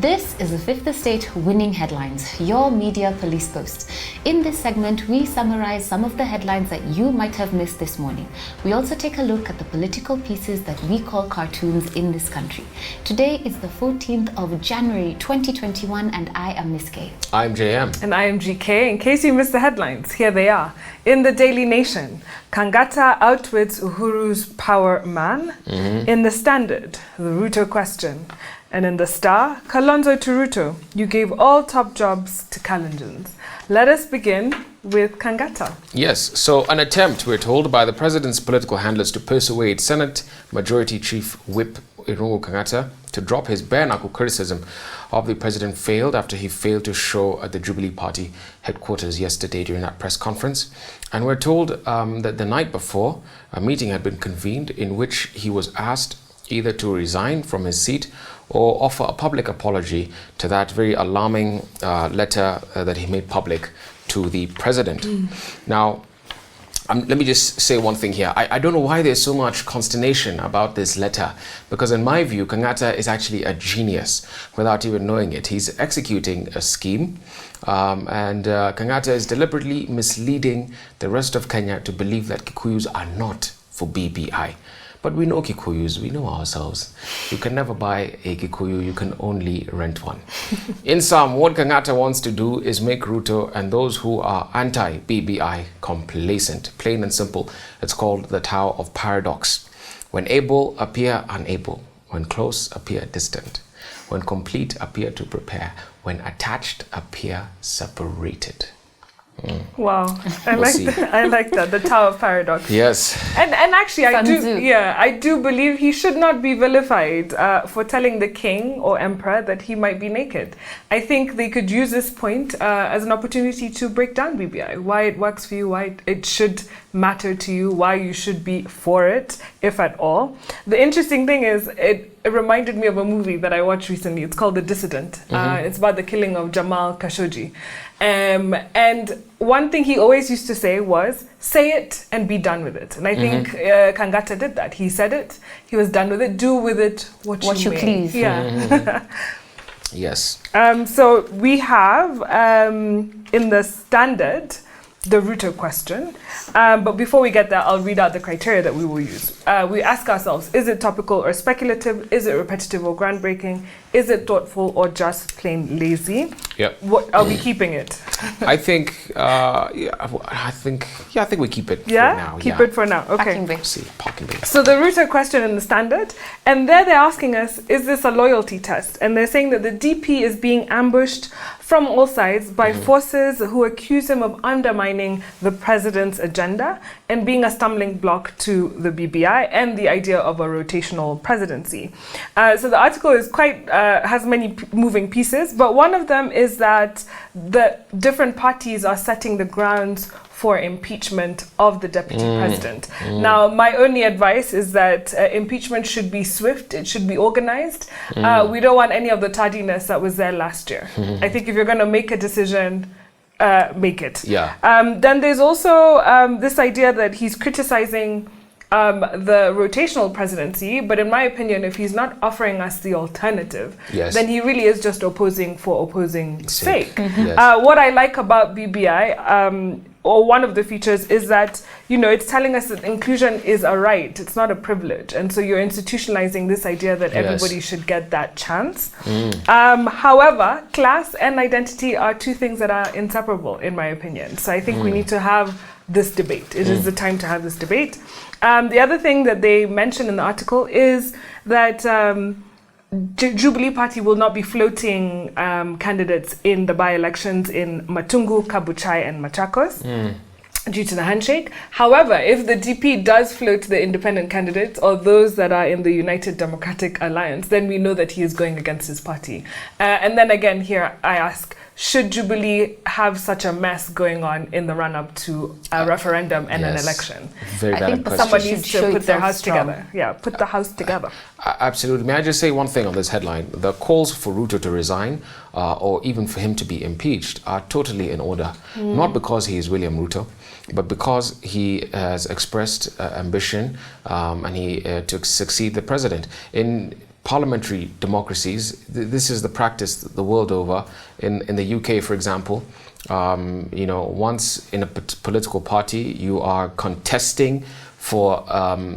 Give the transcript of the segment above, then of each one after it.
This is the Fifth Estate Winning Headlines, your media police post. In this segment, we summarize some of the headlines that you might have missed this morning. We also take a look at the political pieces that we call cartoons in this country. Today is the 14th of January 2021 and I am Miss K. I'm JM. And I am GK. In case you missed the headlines, here they are. In the Daily Nation, Kangata outwits Uhuru's power man. In the Standard, the RUTO question. And in the Star, Kalonzo to RUTO, you gave all top jobs to Kalenjins. Let us begin with Kangata. Yes, so an attempt, we're told, by the president's political handlers to persuade Senate Majority Chief Whip Irungu Kangata to drop his bare-knuckle criticism of the president failed after he failed to show at the Jubilee Party headquarters yesterday during that press conference. And we're told that the night before, a meeting had been convened in which he was asked either to resign from his seat or offer a public apology to that very alarming letter that he made public to the president. Now, let me just say one thing here. I don't know why there's so much consternation about this letter, because in my view, Kangata is actually a genius without even knowing it. He's executing a scheme and Kangata is deliberately misleading the rest of Kenya to believe that Kikuyus are not for BBI. But we know Kikuyus, we know ourselves. You can never buy a Kikuyu, you can only rent one. In sum, what Kangata wants to do is make RUTO and those who are anti-BBI complacent. Plain and simple. It's called the Tower of Paradox. When able, appear unable. When close, appear distant. When complete, appear to prepare. When attached, appear separated. Wow, I like that. The Tower of Paradox. Yes. And actually, I do believe he should not be vilified for telling the king or emperor that he might be naked. I think they could use this point as an opportunity to break down BBI, why it works for you, why it should matter to you, why you should be for it, if at all. The interesting thing is, it reminded me of a movie that I watched recently. It's called The Dissident. It's about the killing of Jamal Khashoggi. And one thing he always used to say was, say it and be done with it. And I think Kangata did that. He said it, he was done with it, do with it what you may. Please. Yeah. Yes. So we have in the Standard, the RUTO question. But before we get there, I'll read out the criteria that we will use. We ask ourselves, is it topical or speculative? Is it repetitive or groundbreaking? Is it thoughtful or just plain lazy? Yep. What are we keeping it? I think we keep it for now. Keep it for now. Okay. Parking bay. So the RUTO question in the Standard, and there they're asking us, is this a loyalty test? And they're saying that the DP is being ambushed from all sides by forces who accuse him of undermining the president's agenda and being a stumbling block to the BBI and the idea of a rotational presidency. So the article is quite has many moving pieces, but one of them is that the different parties are setting the grounds for impeachment of the deputy president. Now, my only advice is that impeachment should be swift, it should be organized. We don't want any of the tardiness that was there last year. I think if you're going to make a decision, make it. Yeah. Then there's also this idea that he's criticizing the rotational presidency, but in my opinion, if he's not offering us the alternative, then he really is just opposing for opposing's sake. What I like about BBI, or one of the features, is that, you know, it's telling us that inclusion is a right, it's not a privilege. And so you're institutionalizing this idea that everybody should get that chance. However, class and identity are two things that are inseparable, in my opinion. So I think we need to have this debate. It is the time to have this debate. The other thing that they mention in the article is that Jubilee Party will not be floating candidates in the by-elections in Matungu, Kabuchai and Machakos due to the handshake. However, if the DP does float the independent candidates or those that are in the United Democratic Alliance, then we know that he is going against his party. And then again here I ask, should Jubilee have such a mess going on in the run-up to a referendum and an election? Very valid question. Someone needs to put their house together. Yeah, put the house together. Absolutely. May I just say one thing on this headline? The calls for RUTO to resign or even for him to be impeached are totally in order. Not because he is William Ruto, but because he has expressed ambition and he to succeed the president. In parliamentary democracies, this is the practice the world over. In the UK, for example, once in a political party you are contesting for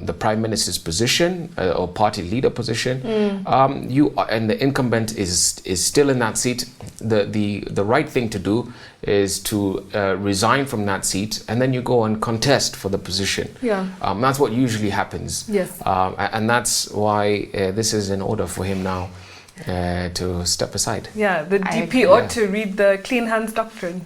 the prime minister's position or party leader position, and the incumbent is still in that seat. The right thing to do is to resign from that seat, and then you go and contest for the position. That's what usually happens. Yes. And that's why this is in order for him now to step aside. Yeah, the DP ought to read the clean hands doctrine.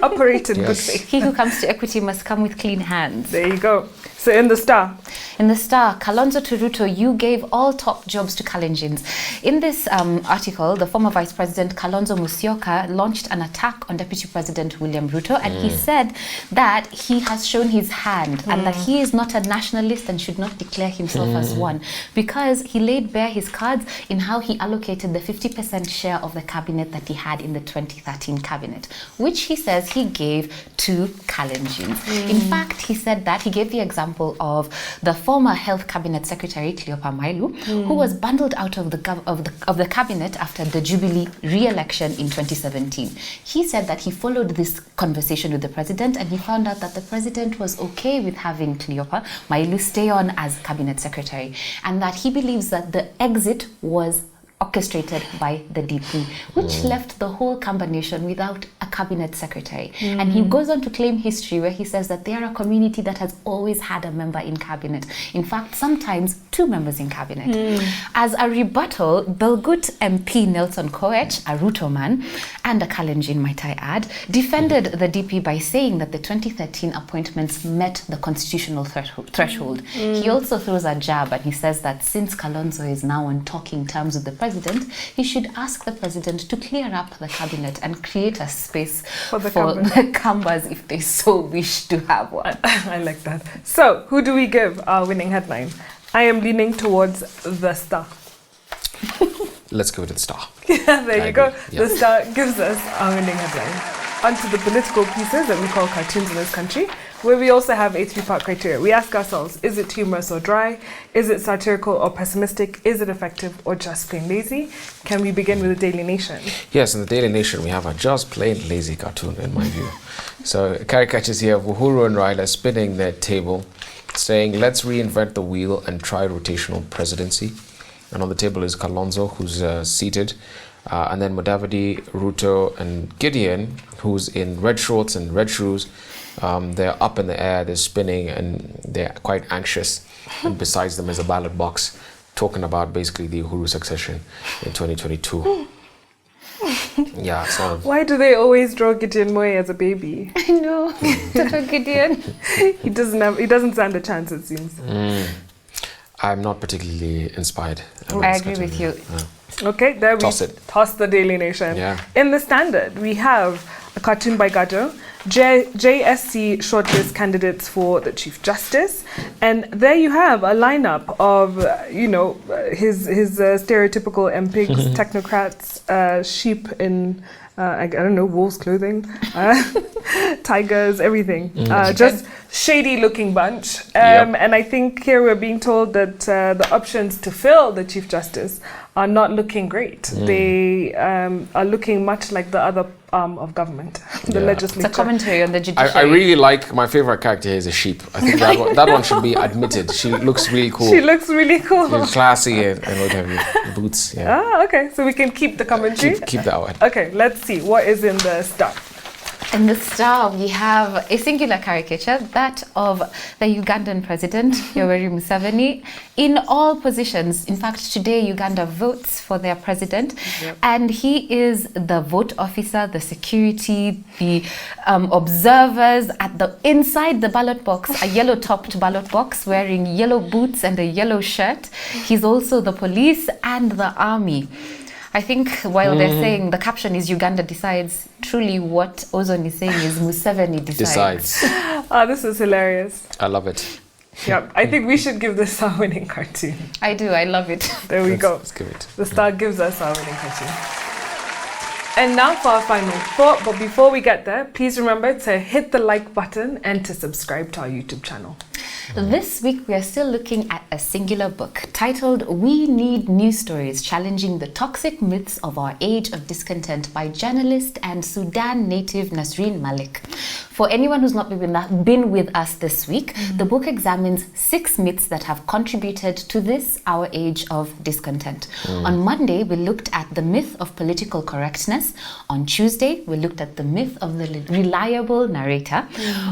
Operate in good faith. He who comes to equity must come with clean hands. There you go. So in the Star. In the Star, Kalonzo to Ruto, you gave all top jobs to Kalenjins. In this article, the former Vice President Kalonzo Musyoka launched an attack on Deputy President William Ruto, and he said that he has shown his hand and that he is not a nationalist and should not declare himself as one, because he laid bare his cards in how he allocated the 50% share of the cabinet that he had in the 2013 cabinet, which he says he gave to Kalenjins. In fact, he said that he gave the example of the former Health Cabinet Secretary Cleopa Mailu, who was bundled out of the cabinet after the Jubilee re-election in 2017. He said that he followed this conversation with the president, and he found out that the president was okay with having Cleopa Mailu stay on as cabinet secretary, and that he believes that the exit was orchestrated by the DP, which left the whole Kamba nation without a cabinet secretary. And he goes on to claim history where he says that they are a community that has always had a member in cabinet. In fact, sometimes two members in cabinet. As a rebuttal, Belgut MP Nelson Koech, a RUTO man, and a Kalenjin, might I add, defended the DP by saying that the 2013 appointments met the constitutional threshold. He also throws a jab, and he says that since Kalonzo is now on talking terms with the president, he should ask the president to clear up the cabinet and create a space for the Kambas if they so wish to have one. I like that. So, who do we give our winning headline? I am leaning towards the Star. Let's go to the Star. There you go. Yeah. The Star gives us our winning headline. Onto the political pieces that we call cartoons in this country, where we also have a three-part criteria. We ask ourselves, is it humorous or dry? Is it satirical or pessimistic? Is it effective or just plain lazy? Can we begin with the Daily Nation? Yes, in the Daily Nation, we have a just plain lazy cartoon, in my view. So, caricatures here of Uhuru and Raila spinning their table, saying, let's reinvent the wheel and try rotational presidency. And on the table is Kalonzo, who's seated. And then Mudavadi, Ruto, and Gideon, who's in red shorts and red shoes. They're up in the air, they're spinning, and they're quite anxious. And besides them is a ballot box talking about basically the Uhuru succession in 2022. Yeah, so. Why do they always draw Gideon Moy as a baby? I know, Dr. Gideon. He doesn't stand a chance, it seems. I'm not particularly inspired. I agree with you. Okay, there we toss the Daily Nation. Yeah. In the Standard, we have a cartoon by Gado, JSC shortlist candidates for the Chief Justice, and there you have a lineup of, his stereotypical MPigs, technocrats, sheep in, I don't know, wolves' clothing, tigers, everything. Just shady-looking bunch. And I think here we're being told that the options to fill the Chief Justice are not looking great. They are looking much like the other arm of government, the legislature. It's a commentary on the judiciary. I really like, my favorite character here is a sheep. I think that one should be admitted. She looks really cool. She looks really cool. She's classy and what have you. Boots, yeah. Ah, okay. So we can keep the commentary? Keep that one. Okay, let's see. What is in the Star? In the Star, we have a singular caricature, that of the Ugandan president, Yoweri Museveni, in all positions. In fact, today Uganda votes for their president, and he is the vote officer, the security, the observers inside the ballot box, a yellow-topped ballot box, wearing yellow boots and a yellow shirt. He's also the police and the army. I think while they're saying the caption is Uganda decides, truly what Ozone is saying is Museveni decides. Oh, this is hilarious. I love it. Yeah, I think we should give this our winning cartoon. I do, I love it. There we go. Let's give it. The Star gives us our winning cartoon. And now for our final thought, but before we get there, please remember to hit the like button and to subscribe to our YouTube channel. This week we are still looking at a singular book titled We Need New Stories, Challenging the Toxic Myths of Our Age of Discontent by journalist and Sudan native Nasreen Malik. For anyone who's not been with us this week, the book examines 6 myths that have contributed to this, our age of discontent. On Monday, we looked at the myth of political correctness. On Tuesday, we looked at the myth of the reliable narrator.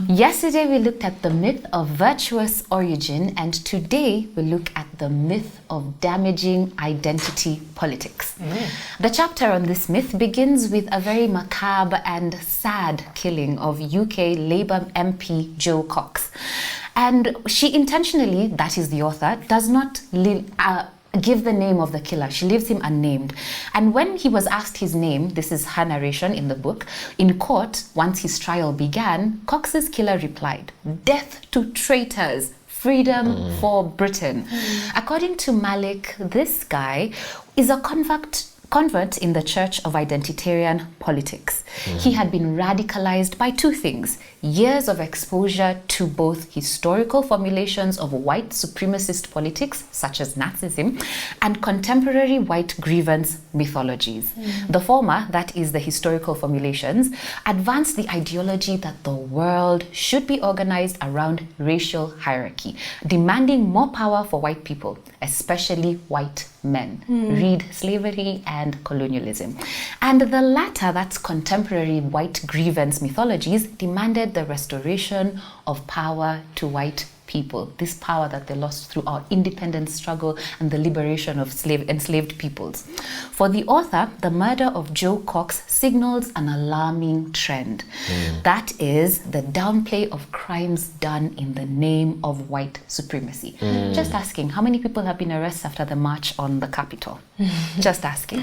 Yesterday, we looked at the myth of virtuous origin. And today, we look at the myth of damaging identity politics. The chapter on this myth begins with a very macabre and sad killing of UK Labour MP Jo Cox. And she intentionally, that is the author, does not give the name of the killer. She leaves him unnamed. And when he was asked his name, this is her narration in the book, in court, once his trial began, Cox's killer replied, "Death to traitors, freedom for Britain." According to Malik, this guy is a convert in the Church of Identitarian Politics. He had been radicalized by 2 things: years of exposure to both historical formulations of white supremacist politics, such as Nazism, and contemporary white grievance mythologies. The former, that is the historical formulations, advanced the ideology that the world should be organized around racial hierarchy, demanding more power for white people, especially white men. Read slavery and colonialism. And the latter, that's contemporary white grievance mythologies, demanded the restoration of power to white people, this power that they lost through our independence struggle and the liberation of enslaved peoples. For the author, the murder of Jo Cox signals an alarming trend. That is the downplay of crimes done in the name of white supremacy. Just asking, how many people have been arrested after the march on the Capitol? Just asking.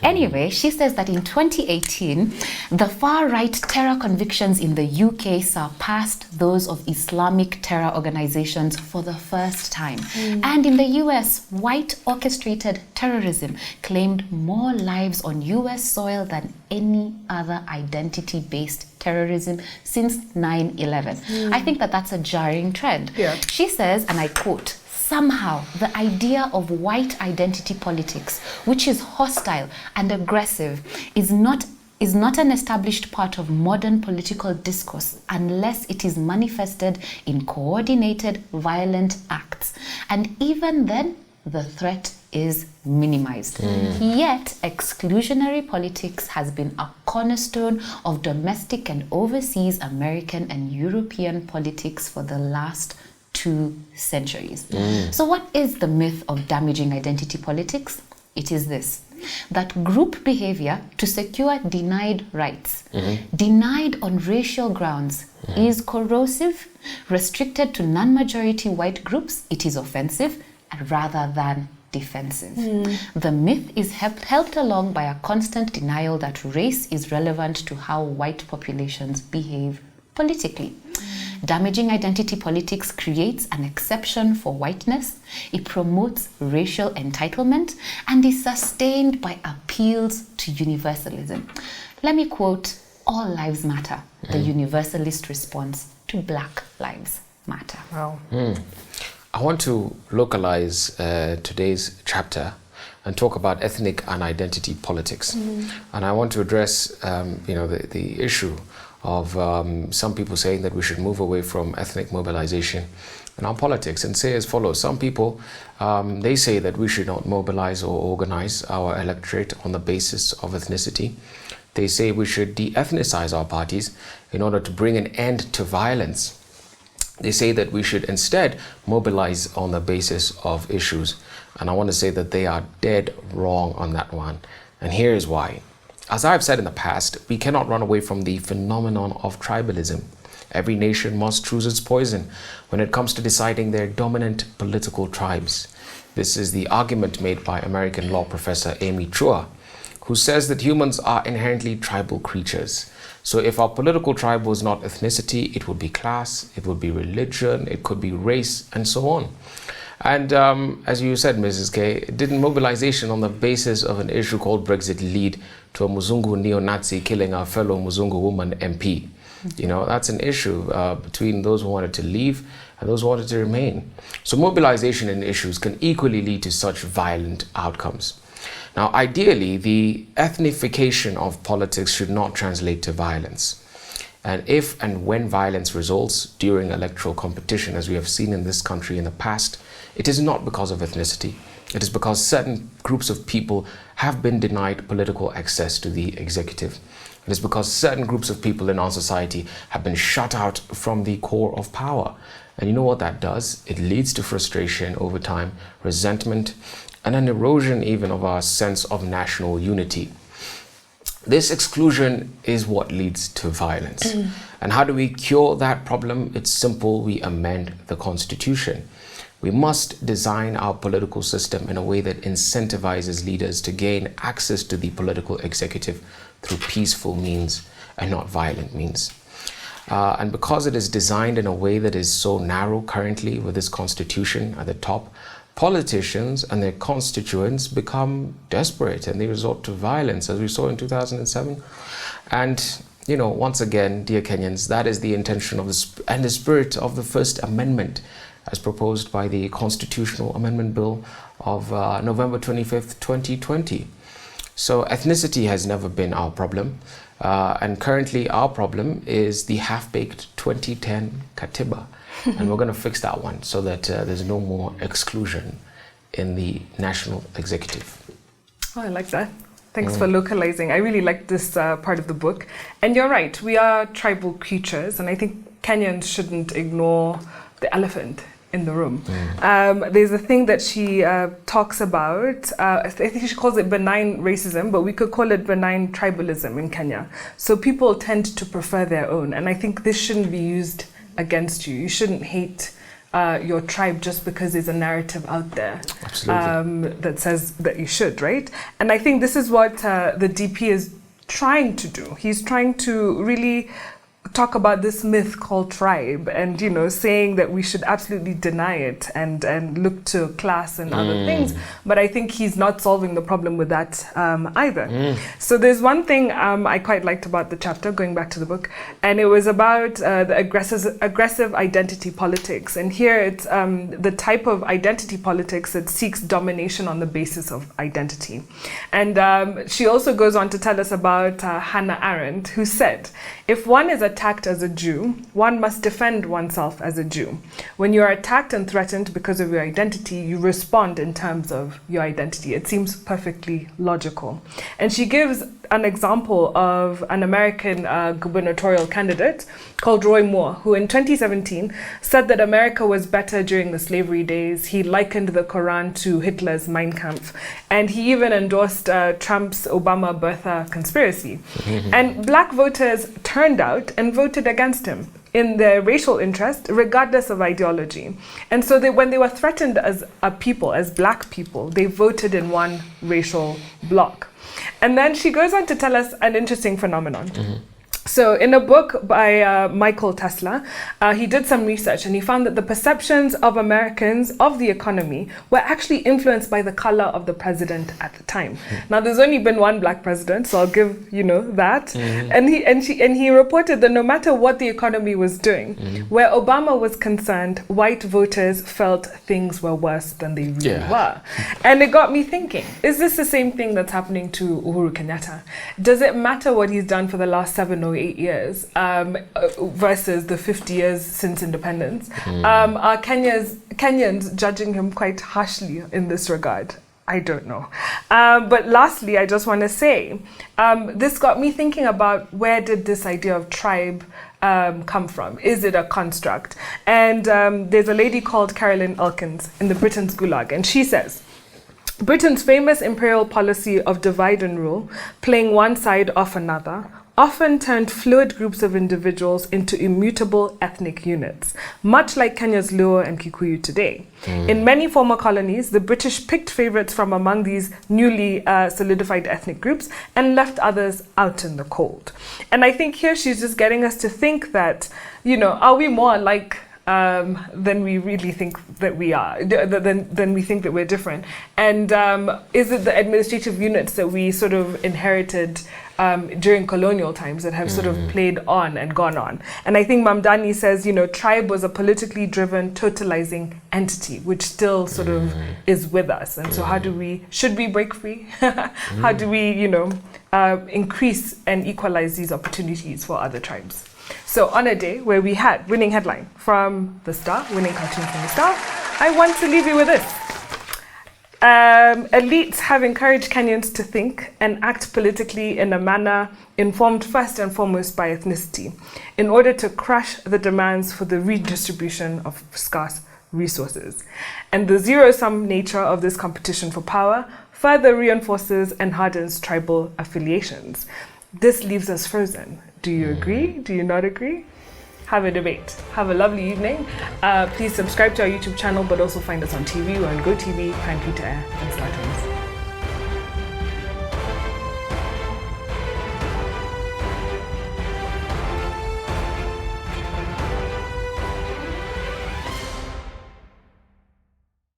Anyway, she says that in 2018, the far-right terror convictions in the UK surpassed those of Islamic terror organizations for the first time. And in the US, white orchestrated terrorism claimed more lives on US soil than any other identity-based terrorism since 9/11. I think that that's a jarring trend. She says, and I quote, "Somehow, the idea of white identity politics, which is hostile and aggressive, is not an established part of modern political discourse unless it is manifested in coordinated violent acts. And even then, the threat is minimized." Yet, exclusionary politics has been a cornerstone of domestic and overseas American and European politics for the last 2 centuries. So what is the myth of damaging identity politics? It is this: that group behavior to secure denied rights, denied on racial grounds, is corrosive, restricted to non-majority white groups, it is offensive, rather than defensive. The myth is helped along by a constant denial that race is relevant to how white populations behave politically. Damaging identity politics creates an exception for whiteness, it promotes racial entitlement, and is sustained by appeals to universalism. Let me quote All Lives Matter, the universalist response to Black Lives Matter. Wow. I want to localize today's chapter and talk about ethnic and identity politics. And I want to address the issue of some people saying that we should move away from ethnic mobilization in our politics, and say as follows. Some people, they say that we should not mobilize or organize our electorate on the basis of ethnicity. They say we should de-ethnicize our parties in order to bring an end to violence. They say that we should instead mobilize on the basis of issues. And I want to say that they are dead wrong on that one. And here is why. As I've said in the past, we cannot run away from the phenomenon of tribalism. Every nation must choose its poison when it comes to deciding their dominant political tribes. This is the argument made by American law professor Amy Chua, who says that humans are inherently tribal creatures. So if our political tribe was not ethnicity, it would be class, it would be religion, it could be race, and so on. And as you said, Mrs. K, didn't mobilization on the basis of an issue called Brexit lead to a Muzungu neo-Nazi killing our fellow Muzungu woman MP? You know, that's an issue between those who wanted to leave and those who wanted to remain. So mobilization in issues can equally lead to such violent outcomes. Now, ideally, the ethnification of politics should not translate to violence. And if and when violence results during electoral competition, as we have seen in this country in the past, it is not because of ethnicity. It is because certain groups of people have been denied political access to the executive. It is because certain groups of people in our society have been shut out from the core of power. And you know what that does? It leads to frustration over time, resentment, and an erosion even of our sense of national unity. This exclusion is what leads to violence. And how do we cure that problem? It's simple. We amend the Constitution. We must design our political system in a way that incentivizes leaders to gain access to the political executive through peaceful means and not violent means. And because it is designed in a way that is so narrow currently with this Constitution at the top, politicians and their constituents become desperate and they resort to violence, as we saw in 2007. And, you know, once again, dear Kenyans, that is the intention of the spirit of the First Amendment as proposed by the Constitutional Amendment Bill of November 25th, 2020. So ethnicity has never been our problem. And currently our problem is the half-baked 2010 Katiba. And we're going to fix that one so that there's no more exclusion in the national executive. Oh, I like that. Thanks for localizing. I really like this part of the book. And you're right, we are tribal creatures. And I think Kenyans shouldn't ignore the elephant in the room. There's a thing that she talks about, I think she calls it benign racism, but we could call it benign tribalism in Kenya. So people tend to prefer their own. And I think this shouldn't be used against you. You shouldn't hate your tribe just because there's a narrative out there that says that you should, right? And I think this is what the DP is trying to do. He's trying to really talk about this myth called tribe and, you know, saying that we should absolutely deny it and look to class and other things. But I think he's not solving the problem with that either. So there's one thing I quite liked about the chapter, going back to the book, and it was about the aggressive identity politics. And here it's the type of identity politics that seeks domination on the basis of identity. And she also goes on to tell us about Hannah Arendt, who said, if one is attacked as a Jew, one must defend oneself as a Jew. When you are attacked and threatened because of your identity, you respond in terms of your identity. It seems perfectly logical. And she gives an example of an American gubernatorial candidate called Roy Moore, who in 2017 said that America was better during the slavery days. He likened the Quran to Hitler's Mein Kampf, and he even endorsed Trump's Obama birther conspiracy. And black voters turned out and voted against him in their racial interest, regardless of ideology. And so when they were threatened as a people, as black people, they voted in one racial bloc. And then she goes on to tell us an interesting phenomenon. So in a book by Michael Tesla, he did some research and he found that the perceptions of Americans of the economy were actually influenced by the color of the president at the time. Now there's only been one black president, so I'll give that. And he reported that no matter what the economy was doing, where Obama was concerned, white voters felt things were worse than they really were. And it got me thinking, is this the same thing that's happening to Uhuru Kenyatta? Does it matter what he's done for the last 7 or 8 years versus the 50 years since independence? Are Kenyans judging him quite harshly in this regard? I don't know. But lastly, I just want to say, this got me thinking about where did this idea of tribe come from? Is it a construct? And there's a lady called Carolyn Elkins in the Britain's Gulag, and she says, Britain's famous imperial policy of divide and rule, playing one side off another, often turned fluid groups of individuals into immutable ethnic units, much like Kenya's Luo and Kikuyu today. In many former colonies, the British picked favorites from among these newly solidified ethnic groups and left others out in the cold. And I think here she's just getting us to think that, are we more like then we really think that we are. Then we think that we're different. And is it the administrative units that we sort of inherited during colonial times that have sort of played on and gone on? And I think Mamdani says, tribe was a politically driven, totalizing entity, which still sort of is with us. And so should we break free? How do we, increase and equalize these opportunities for other tribes? So on a day where we had winning headline from The Star, winning cartoon from The Star, I want to leave you with this. Elites have encouraged Kenyans to think and act politically in a manner informed first and foremost by ethnicity, in order to crush the demands for the redistribution of scarce resources. And the zero-sum nature of this competition for power further reinforces and hardens tribal affiliations. This leaves us frozen. Do you agree? Do you not agree? Have a debate. Have a lovely evening. Please subscribe to our YouTube channel, but also find us on TV. We're on GoTV, Prime Free to Air, and Star Times.